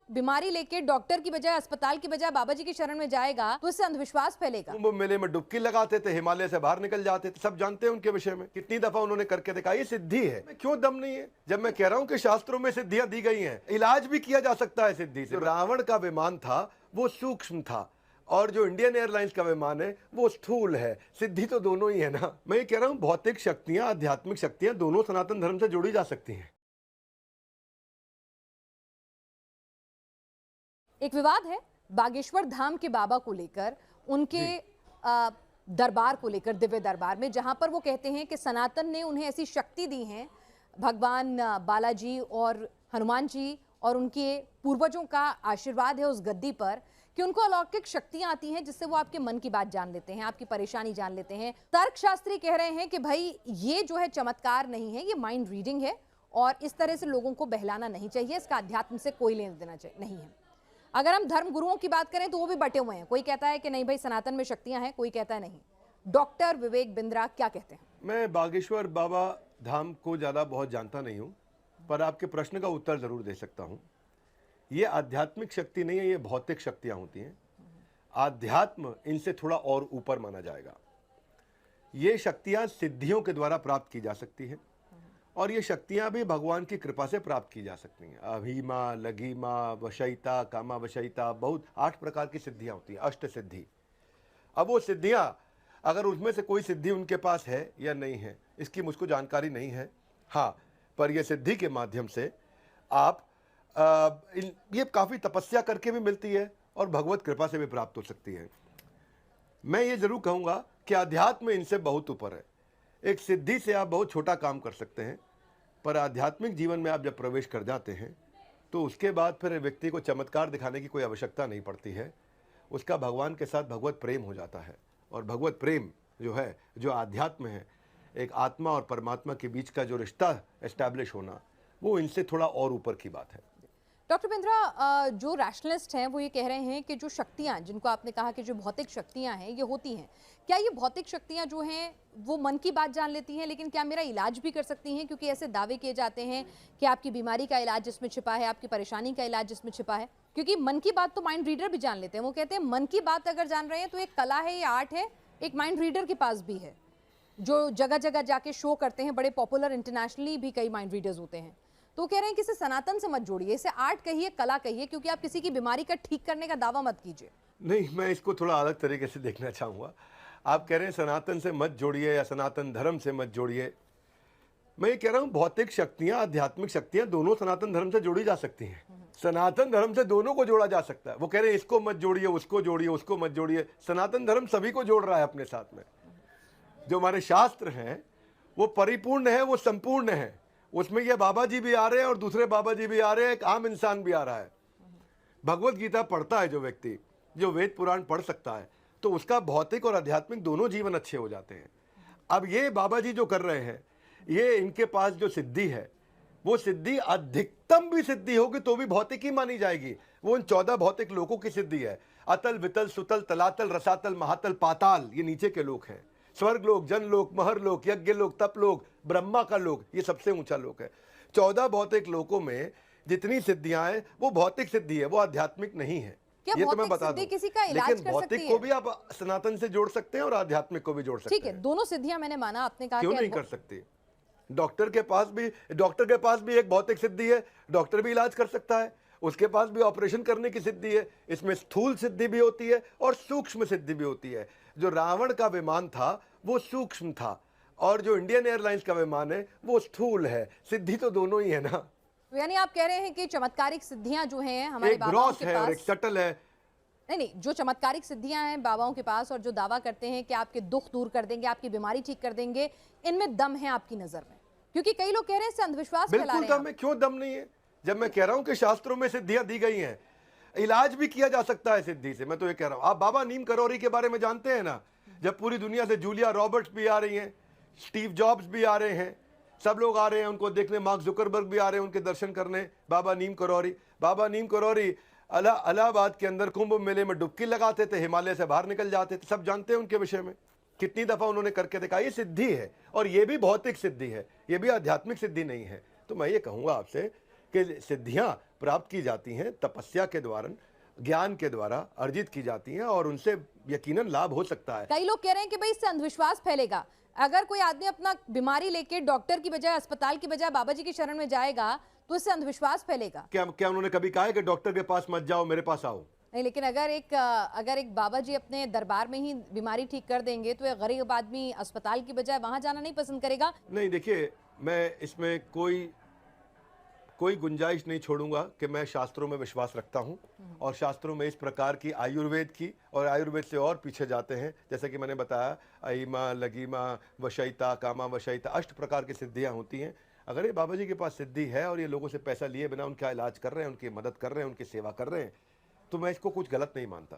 बीमारी लेके डॉक्टर की बजाय, अस्पताल की बजाय बाबा जी की शरण में जाएगा तो इससे अंधविश्वास फैलेगा। कुंभ मेले में डुबकी लगाते थे, हिमालय से बाहर निकल जाते थे, सब जानते हैं उनके विषय में, कितनी दफा उन्होंने करके दिखाई। ये सिद्धि है, क्यों दम नहीं है? जब मैं कह रहा हूं कि शास्त्रों में सिद्धियां दी गई हैं, इलाज भी किया जा सकता है सिद्धि से। रावण का विमान था वो सूक्ष्म था, और जो इंडियन एयरलाइंस का विमान है वो स्थूल है। सिद्धि तो दोनों ही है ना। मैं ये कह रहा हूं भौतिक शक्तियां, आध्यात्मिक शक्तियां दोनों सनातन धर्म से जुड़ी जा सकती हैं। एक विवाद है बागेश्वर धाम के बाबा को लेकर, उनके दरबार को लेकर, दिव्य दरबार में, जहां पर वो कहते हैं कि सनातन ने उन्हें ऐसी शक्ति दी है, भगवान बालाजी और हनुमान जी और उनके पूर्वजों का आशीर्वाद है उस गद्दी पर, कि उनको अलौकिक शक्तियां आती हैं जिससे वो आपके मन की बात जान लेते हैं, आपकी परेशानी जान लेते हैं। तर्कशास्त्री कह रहे हैं कि भाई ये जो है चमत्कार नहीं है, ये माइंड रीडिंग है और इस तरह से लोगों को बहलाना नहीं चाहिए, इसका अध्यात्म से कोई लेना देना नहीं है। अगर हम धर्म गुरुओं की बात करें तो वो भी बटे हुए हैं, कोई कहता है कि नहीं भाई सनातन में शक्तियां हैं, कोई कहता है नहीं। डॉक्टर विवेक बिंद्रा क्या कहते हैं? मैं बागेश्वर बाबा धाम को ज़्यादा बहुत जानता नहीं हूँ, पर आपके प्रश्न का उत्तर ज़रूर दे सकता हूँ। ये आध्यात्मिक शक्ति नहीं है, ये भौतिक शक्तियाँ होती हैं। आध्यात्म इनसे थोड़ा और ऊपर माना जाएगा। ये शक्तियाँ सिद्धियों के द्वारा प्राप्त की जा सकती हैं, और ये शक्तियाँ भी भगवान की कृपा से प्राप्त की जा सकती हैं। अभीमा, लगीमा, वशयिता, कामा वशयिता, बहुत 8 प्रकार की सिद्धियाँ होती हैं, अष्ट सिद्धि। अब वो सिद्धियाँ, अगर उसमें से कोई सिद्धि उनके पास है या नहीं है, इसकी मुझको जानकारी नहीं है। हाँ, पर यह सिद्धि के माध्यम से आप ये काफ़ी तपस्या करके भी मिलती है और भगवत कृपा से भी प्राप्त हो सकती है। मैं ये जरूर कहूँगा कि अध्यात्म इनसे बहुत ऊपर है। एक सिद्धि से आप बहुत छोटा काम कर सकते हैं, पर आध्यात्मिक जीवन में आप जब प्रवेश कर जाते हैं तो उसके बाद फिर व्यक्ति को चमत्कार दिखाने की कोई आवश्यकता नहीं पड़ती है। उसका भगवान के साथ भगवत प्रेम हो जाता है, और भगवत प्रेम जो है, जो आध्यात्म है, एक आत्मा और परमात्मा के बीच का जो रिश्ता एस्टैब्लिश होना, वो इनसे थोड़ा और ऊपर की बात है। डॉक्टर बिंद्रा, जो रैशनलिस्ट हैं वो ये कह रहे हैं कि जो शक्तियां, जिनको आपने कहा कि जो भौतिक शक्तियां हैं ये होती हैं, क्या ये भौतिक शक्तियां जो हैं वो मन की बात जान लेती हैं, लेकिन क्या मेरा इलाज भी कर सकती हैं? क्योंकि ऐसे दावे किए जाते हैं कि आपकी बीमारी का इलाज जिसमें छिपा है, आपकी परेशानी का इलाज जिसमें छिपा है, क्योंकि मन की बात तो माइंड रीडर भी जान लेते हैं। वो कहते हैं मन की बात अगर जान रहे हैं तो एक कला है, ये आर्ट है, एक माइंड रीडर के पास भी है, जो जगह जगह जाके शो करते हैं, बड़े पॉपुलर, इंटरनेशनली भी कई माइंड रीडर्स होते हैं। तो कह रहे हैं कि इसे सनातन से मत जोड़िए, इसे आर्ट कहिए, कला कहिए, क्योंकि आप किसी की बीमारी का ठीक करने का दावा मत कीजिए। नहीं, मैं इसको थोड़ा अलग तरीके से देखना चाहूँगा। आप कह रहे हैं सनातन से मत जोड़िए या सनातन धर्म से मत जोड़िए। मैं ये कह रहा हूँ भौतिक शक्तियाँ, आध्यात्मिक शक्तियाँ दोनों सनातन धर्म से जोड़ी जा सकती हैं। सनातन धर्म से दोनों को जोड़ा जा सकता है। वो कह रहे हैं इसको मत जोड़िए, उसको जोड़िए, उसको मत जोड़िए। सनातन धर्म सभी को जोड़ रहा है अपने साथ में। जो हमारे शास्त्र हैं वो परिपूर्ण है, वो संपूर्ण है। उसमें ये बाबा जी भी आ रहे हैं और दूसरे बाबा जी भी आ रहे हैं, एक आम इंसान भी आ रहा है। भगवत गीता पढ़ता है जो व्यक्ति, जो वेद पुराण पढ़ सकता है, तो उसका भौतिक और आध्यात्मिक दोनों जीवन अच्छे हो जाते हैं। अब ये बाबा जी जो कर रहे हैं, ये इनके पास जो सिद्धि है, वो सिद्धि अधिकतम भी सिद्धि होगी तो भी भौतिक ही मानी जाएगी। वो उन 14 भौतिक लोकों की सिद्धि है। अतल, वितल, सुतल, तलातल, रसातल, महातल, पाताल, ये नीचे के लोक हैं। स्वर्ग लोक, जन लोक, महर लोक, यज्ञ लोक, तप लोक, ब्रह्मा का लोक, ये सबसे ऊंचा लोक है। 14 भौतिक लोकों में जितनी सिद्धियां हैं वो भौतिक सिद्धि है, वो आध्यात्मिक नहीं है। ये तो मैं बता दूं। लेकिन भौतिक को भी आप सनातन से जोड़ सकते हैं और आध्यात्मिक को भी जोड़ सकते हैं। ठीक है, दोनों सिद्धियां मैंने माना, आपने कहा क्यों नहीं कर सकते? डॉक्टर के पास भी एक भौतिक सिद्धि है, डॉक्टर भी इलाज कर सकता है। उसके पास भी ऑपरेशन करने की सिद्धि है। इसमें स्थूल सिद्धि भी होती है और सूक्ष्म सिद्धि भी होती है। जो रावण का विमान था वो सूक्ष्म था, और जो इंडियन एयरलाइंस का विमान है वो स्थूल है। सिद्धि तो दोनों ही है ना। यानी आप कह रहे हैं कि चमत्कारिक सिद्धियां जो हैं हमारे बाबाओं के पास, और एक सटल है। नहीं, जो चमत्कारिक सिद्धियां हैं बाबाओं के पास और जो दावा करते हैं कि आपके दुख दूर कर देंगे, आपकी बीमारी ठीक कर देंगे, इनमें दम है आपकी नजर में? क्योंकि कई लोग कह रहे हैं इससे अंधविश्वास फैला रहे हैं। बिल्कुल दम है, क्यों दम नहीं है? जब मैं कह रहा हूं कि शास्त्रों में सिद्धियां दी गई हैं, इलाज भी किया जा सकता है सिद्धि से। मैं तो ये कह रहा हूं, आप बाबा नीम करौरी के बारे में जानते हैं ना? जब पूरी दुनिया से जूलिया रॉबर्ट्स भी आ रही हैं, स्टीव जॉब्स भी आ रहे हैं, सब लोग आ रहे हैं उनको देखने, मार्क जुकरबर्ग भी आ रहे हैं उनके दर्शन करने, बाबा नीम करौरी इलाहाबाद के अंदर कुंभ मेले में डुबकी लगाते थे, हिमालय से बाहर निकल जाते थे, सब जानते हैं उनके विषय में, कितनी दफा उन्होंने करके दिखाई। ये सिद्धि है, और ये भी भौतिक सिद्धि है, ये भी आध्यात्मिक सिद्धि नहीं है। तो मैं ये कहूँगा आपसे कि सिद्धियाँ प्राप्त की जाती हैं तपस्या के द्वारा, ज्ञान के द्वारा अर्जित की जाती हैं और उनसे यकीनन लाभ हो सकता है। कई लोग कह रहे हैं कि भाई इससे अंधविश्वास फैलेगा। अगर कोई आदमी अपना बीमारी लेके डॉक्टर की बजाय, अस्पताल की बजाय बाबा जी की शरण में जाएगा तो इससे अंधविश्वास फैलेगा। क्या उन्होंने कभी कहा है कि डॉक्टर के पास मत जाओ, मेरे पास आओ? नहीं, लेकिन अगर एक बाबा जी अपने दरबार में ही बीमारी ठीक कर देंगे तो एक गरीब आदमी अस्पताल की बजाय वहां जाना नहीं पसंद करेगा। नहीं, देखिए, मैं इसमें कोई गुंजाइश नहीं छोड़ूंगा कि मैं शास्त्रों में विश्वास रखता हूं और शास्त्रों में इस प्रकार की आयुर्वेद की, और आयुर्वेद से और पीछे जाते हैं, जैसे कि मैंने बताया अहिमा, लगीमा, वशयिता, कामा वशयिता, 8 प्रकार की सिद्धियां होती हैं। अगर ये बाबा जी के पास सिद्धि है और ये लोगों से पैसा लिए बिना उनका इलाज कर रहे हैं, उनकी मदद कर रहे हैं, उनकी सेवा कर रहे हैं, तो मैं इसको कुछ गलत नहीं मानता।